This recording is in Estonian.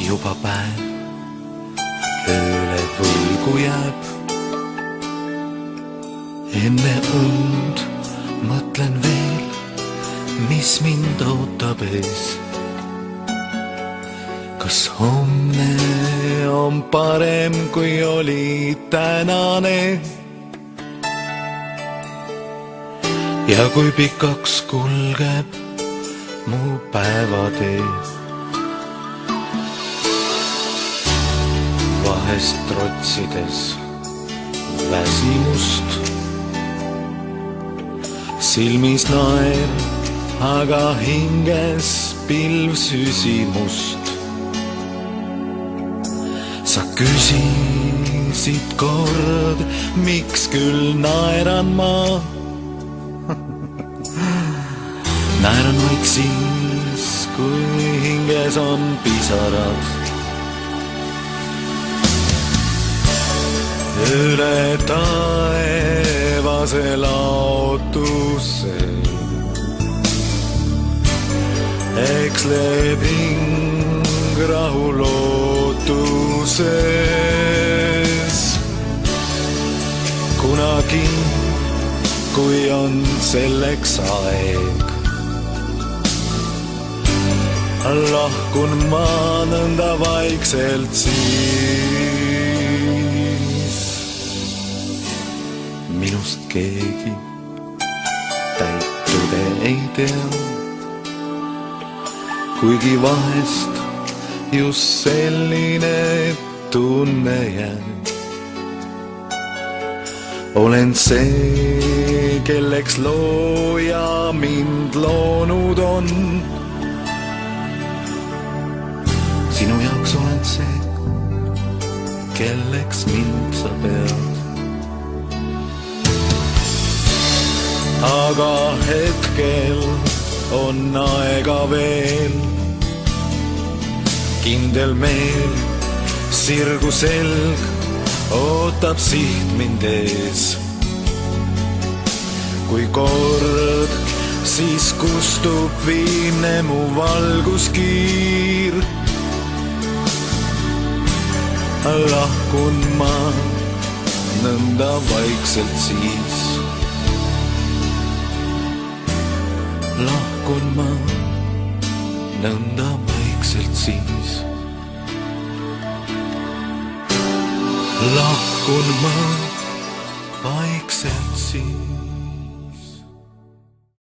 juba päev ööle võlgu jääb. Enne und mõtlen veel, mis mind ootab ees. Kas homne on parem kui oli tänane? Ja kui pikaks kulgeb mu päevatee. Vahest trotsides väsimust, silmis naer, aga hinges pilv süsimust. Sa küsisid kord, miks küll naeran ma. Naeran vaid siis, kui hinges on pisarad. Üle taevase laotuse eksleb hing rahu lootuses. Kunagi, kui on selleks aeg, lahkun ma nõnda vaikselt siis. Minust keegi täitude ei tea, kuigi vahest just selline tunne jääb. Olen see, kelleks looja mind loonud on. Sinu jaoks olen see, kelleks mind sa pead. Aga hetkel on aega veel, kindel meel, sirgu selg, ootab siht mind ees. Kui kord, siis kustub viimne mu valguskiir. Lahkun ma nõnda vaikselt siis. Lahkun ma nõnda vaikselt siis. Lahkun ma vaikselt siis.